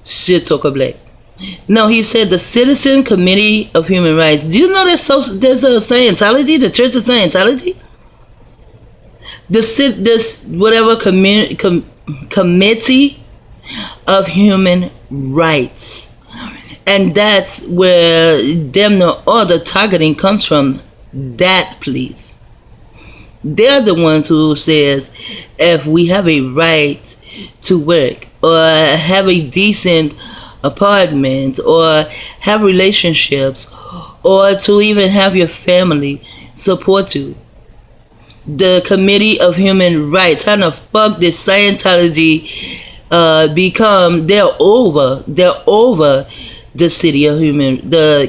Shit talker black. No, he said the Citizen Committee of Human Rights. Do you know there's a Scientology, the Church of Scientology? This whatever committee of human rights, and that's where them no other targeting comes from. That please, they're the ones who says if we have a right to work or have a decent apartment or have relationships or to even have your family support you. The Committee of Human Rights, how the fuck did Scientology become? They're over the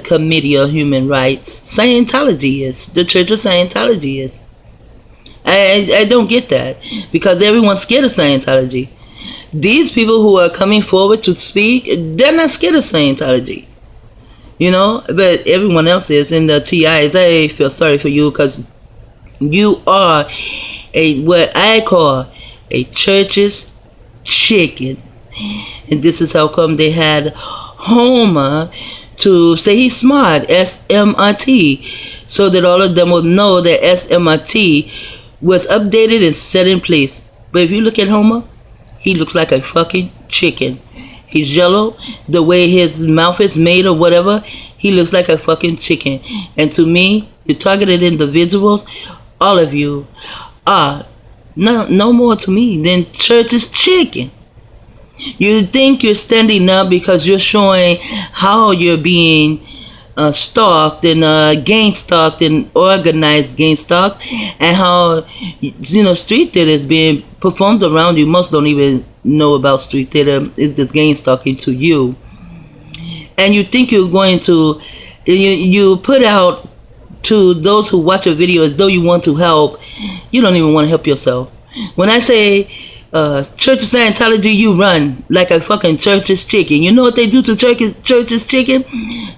Committee of Human Rights. Scientology is the Church of Scientology is. I don't get that, because everyone's scared of Scientology. These people who are coming forward to speak, they're not scared of Scientology, you know, but everyone else is. In the TIs, I feel sorry for you, because you are what I call a church's chicken. And this is how come they had Homer to say he's smart, SMRT, so that all of them will know that SMRT was updated and set in place. But if you look at Homer, he looks like a fucking chicken. He's yellow, the way his mouth is made or whatever, he looks like a fucking chicken. And to me, you targeted individuals, all of you are no more to me than church's chicken. You think you're standing up because you're showing how you're being stalked and gang stalked and organized gang stalked, and how, you know, street theater is being performed around you. Most don't even know about street theater. It's just gang stalking to you. And you think you're going to, you put out to those who watch your video as though you want to help. You don't even want to help yourself. When I say Church of Scientology, you run like a fucking church's chicken. You know what they do to church's chicken?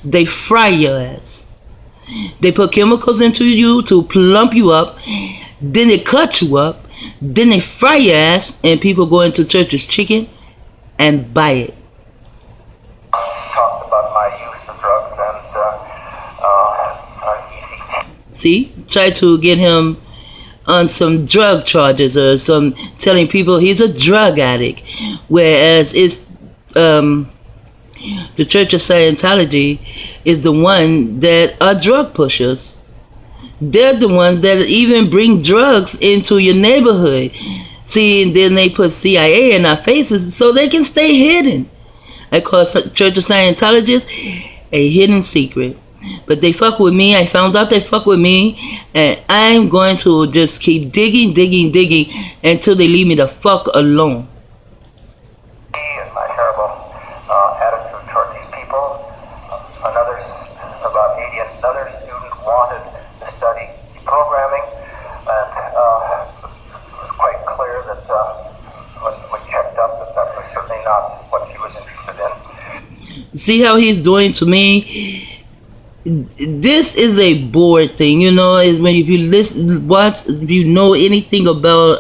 They fry your ass. They put chemicals into you to plump you up. Then they cut you up. Then they fry your ass, and people go into church's chicken and buy it. Talked about my use of drugs and See, try to get him on some drug charges or some telling people he's a drug addict, whereas it's the Church of Scientology is the one that are drug pushers. They're the ones that even bring drugs into your neighborhood. See, and then they put CIA in our faces so they can stay hidden. I call Church of Scientologists a hidden secret. But they fuck with me. I found out they fuck with me, and I'm going to just keep digging until they leave me the fuck alone. And my terrible attitude toward these people. About 80 another student wanted to study programming, and it was quite clear that when we checked up that was certainly not what she was interested in. See how he's doing to me? This is a bored thing, you know. Is when if you if you know anything about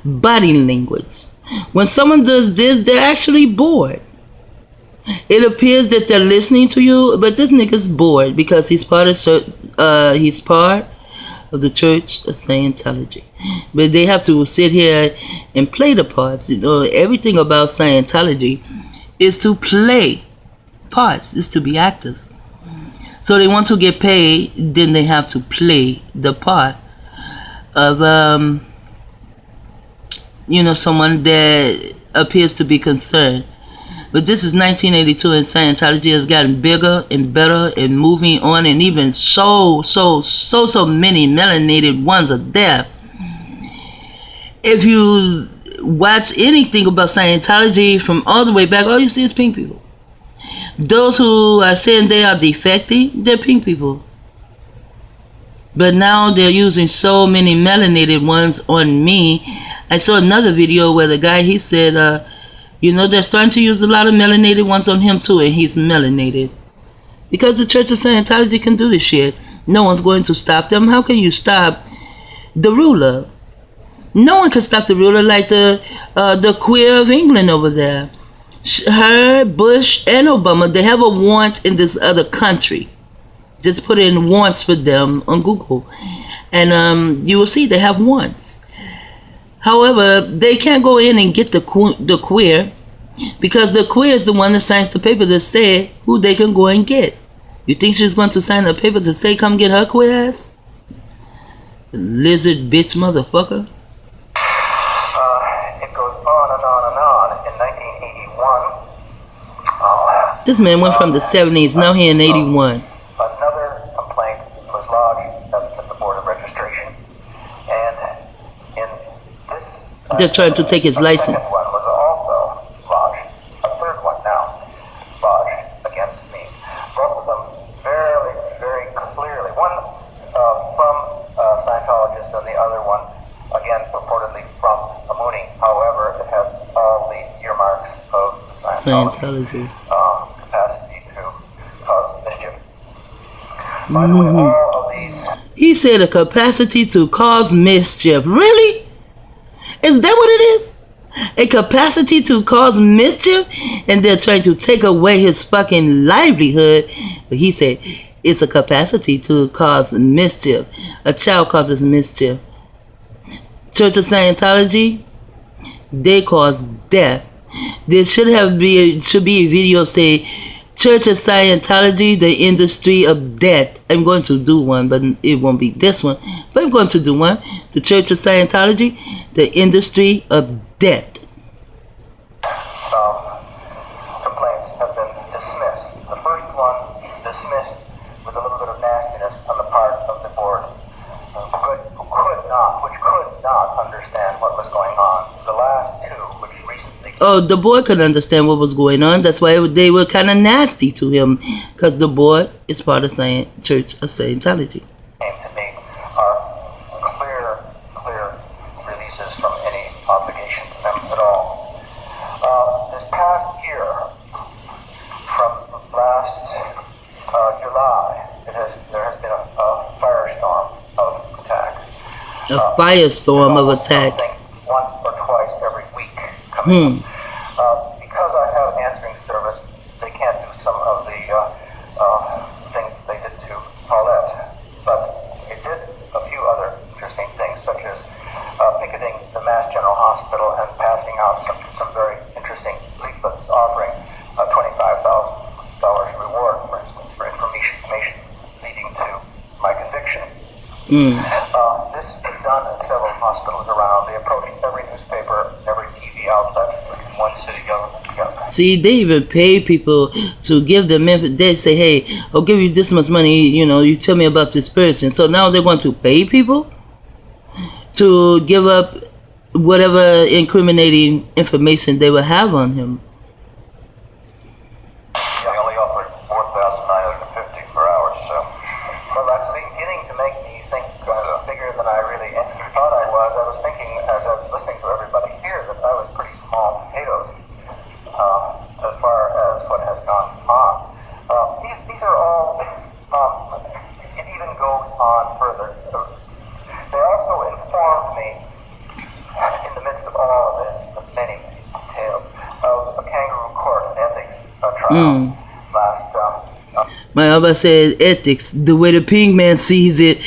body language, when someone does this, they're actually bored. It appears that they're listening to you, but this nigga's bored because he's part of the Church of Scientology. But they have to sit here and play the parts. You know, everything about Scientology is to play parts, is to be actors. So they want to get paid, then they have to play the part of you know, someone that appears to be concerned. But this is 1982, and Scientology has gotten bigger and better and moving on, and even so many melanated ones are there. If you watch anything about Scientology from all the way back, all you see is pink people. Those who are saying they are defecting, they're pink people. But now they're using so many melanated ones on me. I saw another video where the guy, he said, you know, they're starting to use a lot of melanated ones on him too, and he's melanated. Because the Church of Scientology can do this shit. No one's going to stop them. How can you stop the ruler? No one can stop the ruler like the Queen of England over there. Her, Bush, and Obama, they have a warrant in this other country. Just put in warrants for them on Google, and you will see they have warrants. However, they can't go in and get the queer, because the queer is the one that signs the paper that say who they can go and get. You think she's going to sign the paper to say come get her queer ass? Lizard bitch motherfucker. It goes on and on and on. In 1981, This man went from the 70s, now he in 81. another complaint was lodged at the Board of Registration, and in this, They're trying to take his a license. second one was also lodged. A third one now lodged against me. Both of them very, very clearly. One from Scientologists, and the other one, again, purportedly from a Mooney. However, it has all the earmarks of Scientology. Capacity to cause mischief. By the way, all of these. He said a capacity to cause mischief. Really? Is that what it is? A capacity to cause mischief? And they're trying to take away his fucking livelihood. But he said it's a capacity to cause mischief. A child causes mischief. Church of Scientology, they cause death. There should be a video say Church of Scientology, the industry of death. I'm going to do one, but it won't be this one. But I'm going to do one. The Church of Scientology, the industry of death. Complaints have been dismissed. The first one dismissed with a little bit of nastiness on the part of the board, which could not understand what was going on. The last two, which recently. Oh, the board couldn't understand what was going on. That's why they were kind of nasty to him, because the board is part of Church of Scientology. Came to me are clear releases from any obligation to them at all. This past year, from last July, there has been a firestorm of attack. A firestorm of attack. Once or twice every week coming. Because I have an answering service, they can't do some of the things they did to Paulette. But it did a few other interesting things, such as picketing the Mass General Hospital and passing out some very interesting leaflets offering $25,000 reward, for instance, for information leading to my conviction. This is done at several hospitals around. They approached every newspaper, every TV outlet in one city government together. See, they even pay people to give them info. They say, hey, I'll give you this much money, you tell me about this person. So now they want to pay people to give up whatever incriminating information they will have on him. They only offered $4,950 per hour, so. Well, that's beginning to make me think bigger than I really thought I was. I was thinking, as I was listening to everybody here, that I was pretty small potatoes as far as what has gone on. These are all, it even goes on further. They also informed me, in the midst of all of this, of many details, of a kangaroo court, an ethics trial last. My Abba said ethics, the way the pink man sees it,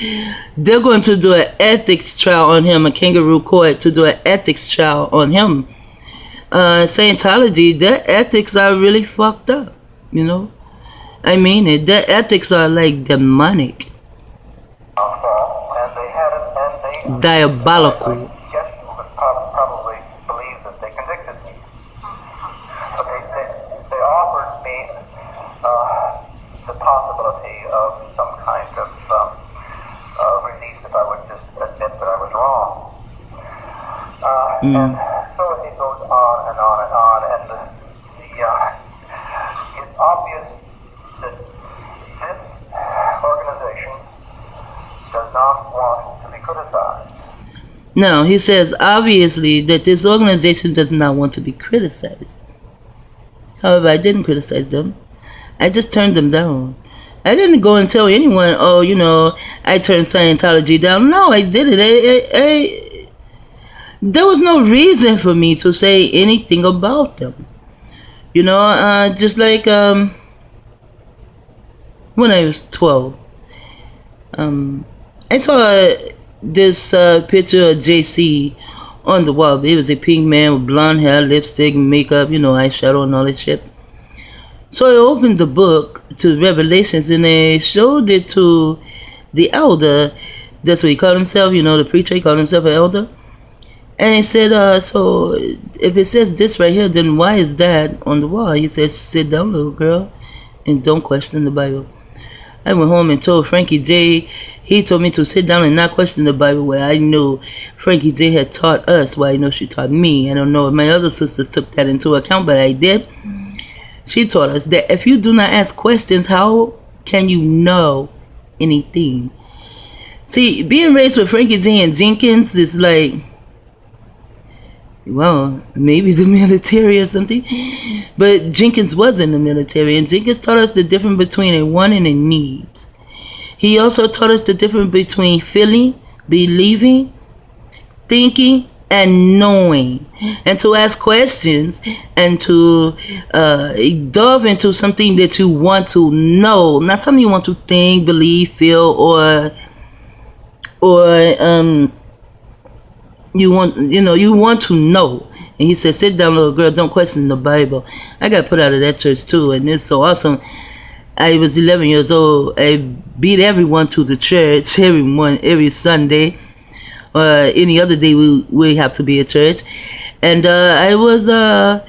they're going to do an ethics trial on him, a kangaroo court to do an ethics trial on him. Scientology, their ethics are really fucked up, I mean it, their ethics are like demonic. And they had it, and they... Diabolical. I guess you would probably believe that they convicted me. But they offered me the possibility of some kind of release if I would just admit that I was wrong. And so it goes on and on and on, and it's obvious that this organization does not want to be criticized. No, he says obviously that this organization does not want to be criticized. However, I didn't criticize them. I just turned them down. I didn't go and tell anyone, I turned Scientology down. No, I didn't. There was no reason for me to say anything about them. You know, just like when I was 12, I saw this picture of JC on the wall. It was a pink man with blonde hair, lipstick, makeup, you know, eyeshadow and all that shit. So I opened the book to Revelations and I showed it to the elder. That's what he called himself, you know, the preacher, he called himself an elder. And he said, so if it says this right here, then why is that on the wall? He said, sit down, little girl, and don't question the Bible. I went home and told Frankie J. He told me to sit down and not question the Bible, where I knew Frankie J had taught us, well, I know she taught me. I don't know if my other sisters took that into account, but I did. She taught us that if you do not ask questions, how can you know anything? See, being raised with Frankie J and Jenkins is like, well, maybe the military or something. But Jenkins was in the military, and Jenkins taught us the difference between a want and a need. He also taught us the difference between feeling, believing, thinking, and knowing. And to ask questions and to delve into something that you want to know, not something you want to think, believe, feel, or you want to know. And he said, sit down, little girl, don't question the Bible. I got put out of that church too, and it's so awesome. I was 11 years old. I beat everyone to the church, every Sunday. Any other day we have to be at church. And I was a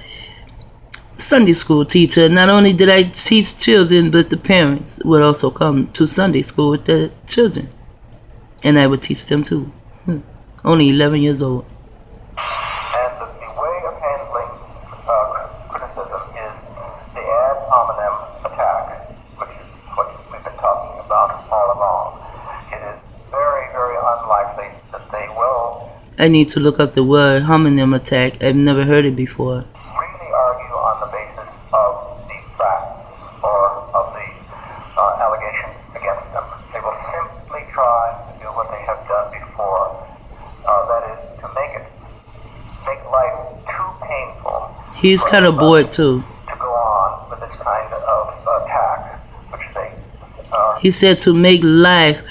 Sunday school teacher. Not only did I teach children, but the parents would also come to Sunday school with the children. And I would teach them too. Only 11 years old. And the way of handling criticism is the ad hominem attack, which is what we've been talking about all along. It is very, very unlikely that they will I need to look up the word hominem attack. I've never heard it before. really argue on the basis of the facts or of the allegations against them. They will simply try to do what they have done before. That is to make life too painful. He's kind of bored too. To go on with this kind of attack, which they. He said to make life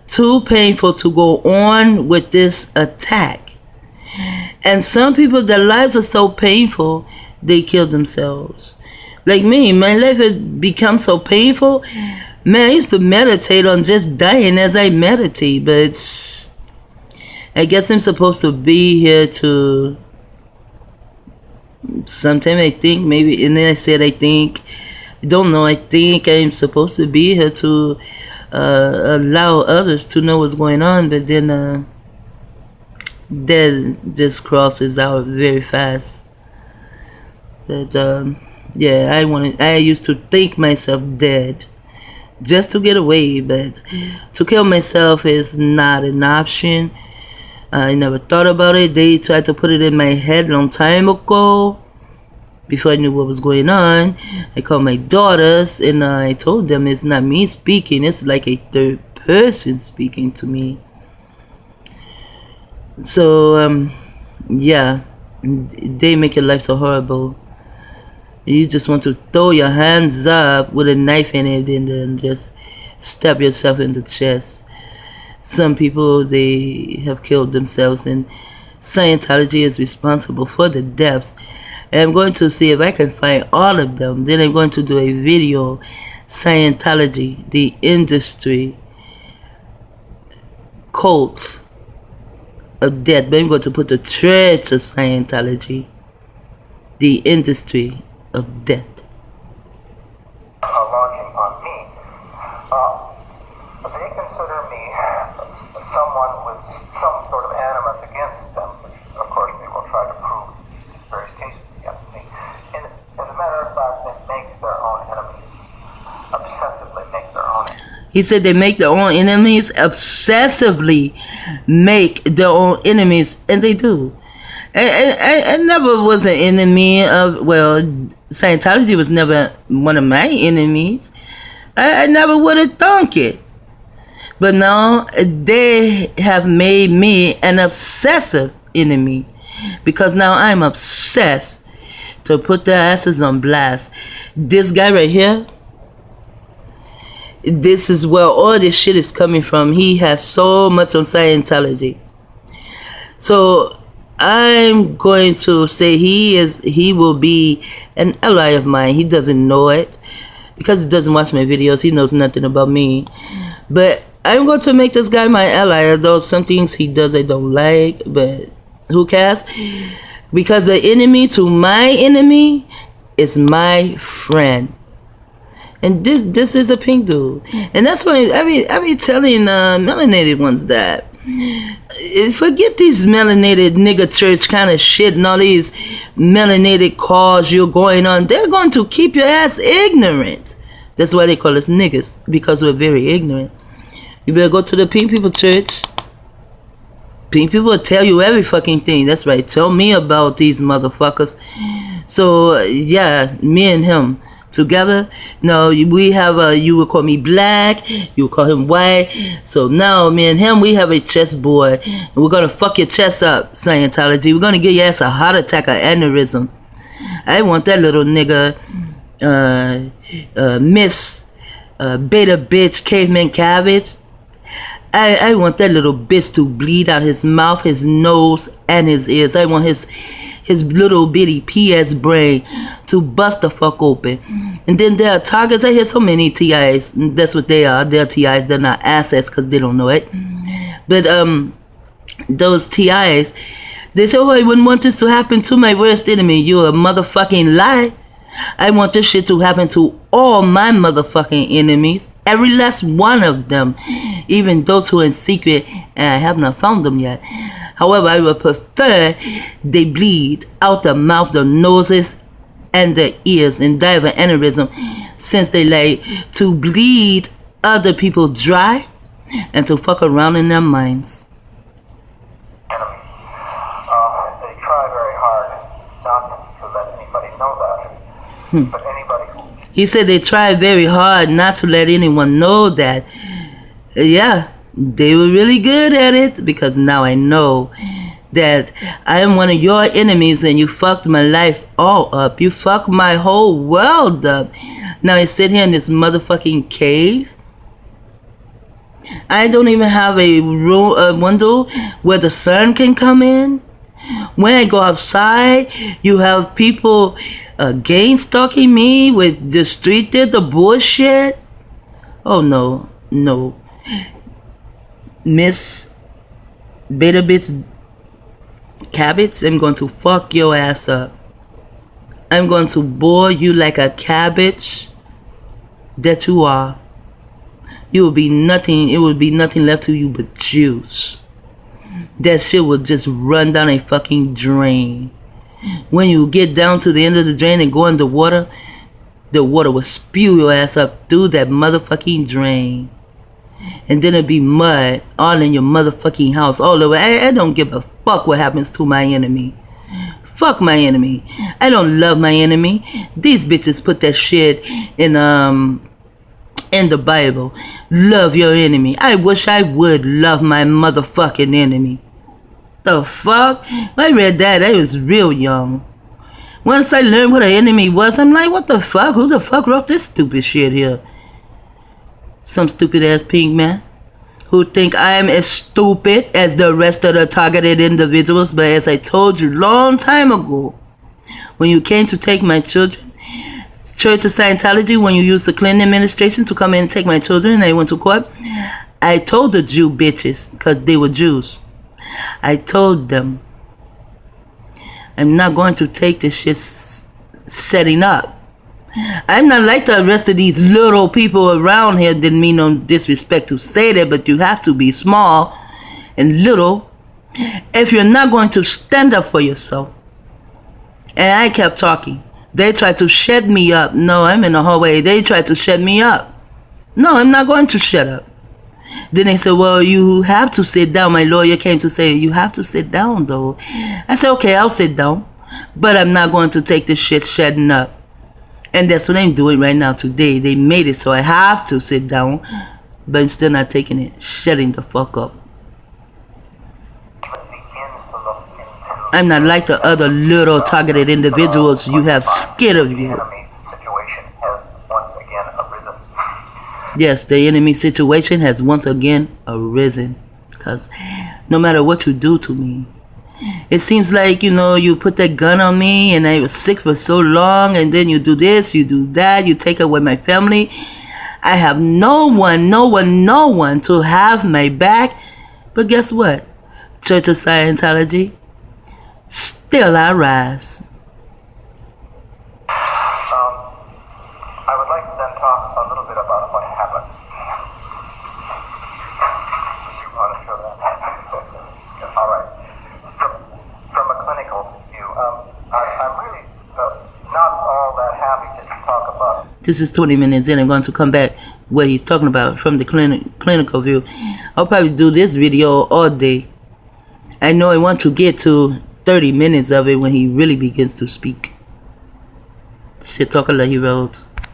too painful to go on with this attack. And some people, their lives are so painful, they kill themselves. Like me, my life had become so painful. Man, I used to meditate on just dying as I meditate, but I guess I'm supposed to be here to sometime, I think, maybe, and then I said I think, don't know, I think I'm supposed to be here to allow others to know what's going on, but then that just crosses out very fast. But yeah, I used to think myself dead just to get away, but to kill myself is not an option. I never thought about it. They tried to put it in my head a long time ago. Before I knew what was going on, I called my daughters and I told them it's not me speaking. It's like a third person speaking to me. So, yeah, they make your life so horrible. You just want to throw your hands up with a knife in it and then just stab yourself in the chest. Some people, they have killed themselves, and Scientology is responsible for the deaths. And I'm going to see if I can find all of them. Then I'm going to do a video, Scientology, the industry, cults of death. But I'm going to put the Church of Scientology, the industry of death. Launching on me. They consider me someone with some sort of animus against them, which of course they will try to prove in these various cases against me. And as a matter of fact, they make their own enemies. Obsessively make their own enemies. He said they make their own enemies, obsessively make their own enemies, and they do. I never was an enemy of, well, Scientology was never one of my enemies. I never would have thunk it. But now they have made me an obsessive enemy, because now I'm obsessed to put their asses on blast. This guy right here, this is where all this shit is coming from. He has so much on Scientology. So I'm going to say he will be an ally of mine. He doesn't know it because he doesn't watch my videos. He knows nothing about me. But I'm going to make this guy my ally, although some things he does I don't like, but who cares? Because the enemy to my enemy is my friend. And this is a pink dude. And that's why I be telling melanated ones that forget these melanated nigga church kind of shit and all these melanated cause you're going on. They're going to keep your ass ignorant. That's why they call us niggas, because we're very ignorant. You better go to the pink people church. Pink people will tell you every fucking thing. That's right. Tell me about these motherfuckers. So yeah, me and him together. No, we have you would call me black, you would call him white. So now me and him, we have a chessboard, and we're gonna fuck your chest up, Scientology. We're gonna give your ass a heart attack or aneurysm. I want that little nigga Miss Beta Bitch Caveman Cabbage. I want that little bitch to bleed out his mouth, his nose, and his ears. I want his little bitty PS brain to bust the fuck open. And then there are targets. I hear so many TIs. That's what they are. They're TIs. They're not assets because they don't know it. But those TIs, they say, oh, I wouldn't want this to happen to my worst enemy. You're a motherfucking lie. I want this shit to happen to all my motherfucking enemies. Every last one of them. Even those who are in secret, and I have not found them yet. However, I would prefer they bleed out the mouth, the noses, and the ears and die of an aneurysm, since they like to bleed other people dry and to fuck around in their minds. They try very hard not to let anybody know that. But anybody who... He said they tried very hard not to let anyone know that. Yeah, they were really good at it, because now I know that I am one of your enemies and you fucked my life all up. You fucked my whole world up. Now I sit here in this motherfucking cave. I don't even have a window where the sun can come in. When I go outside, you have people gang stalking me with the street there, the bullshit. Oh no, no. Miss Beta Bitch Cabbage, I'm going to fuck your ass up. I'm going to boil you like a cabbage that you are. You will be nothing, it will be nothing left to you but juice. That shit will just run down a fucking drain. When you get down to the end of the drain and go in the water will spew your ass up through that motherfucking drain. And then it'll be mud all in your motherfucking house all over. I don't give a fuck what happens to my enemy. Fuck my enemy. I don't love my enemy. These bitches put that shit in the Bible. Love your enemy. I wish I would love my motherfucking enemy. The fuck? I read that. I was real young. Once I learned what an enemy was, I'm like, what the fuck? Who the fuck wrote this stupid shit here? Some stupid ass pink man who think I am as stupid as the rest of the targeted individuals. But as I told you long time ago, when you came to take my children, Church of Scientology, when you used the Clinton administration to come in and take my children and I went to court, I told the Jew bitches, because they were Jews, I told them, I'm not going to take this shit setting up. I'm not like the rest of these little people around here. Didn't mean no disrespect to say that, but you have to be small and little if you're not going to stand up for yourself. And I kept talking. They tried to shut me up. No, I'm in the hallway. They tried to shut me up. No, I'm not going to shut up. Then they said, well, you have to sit down. My lawyer came to say, you have to sit down, though. I said, okay, I'll sit down. But I'm not going to take this shit shutting up. And that's what I'm doing right now today. They made it so I have to sit down. But I'm still not taking it. Shutting the fuck up. begins to look into I'm not like the other little targeted individuals you have scared of you. Enemy situation has once again arisen. Yes, the enemy situation has once again arisen. Because no matter what you do to me, it seems like, you put that gun on me and I was sick for so long, and then you do this, you do that, you take away my family. I have no one to have my back. But guess what? Church of Scientology, still I rise. I would like to then talk a little bit about what happens. You want to show that? All right. From a clinical view, I'm really not all that happy to talk about. This is 20 minutes in. I'm going to come back what he's talking about from the clinical view. I'll probably do this video all day. I know I want to get to 30 minutes of it when he really begins to speak. Shit talker like he wrote.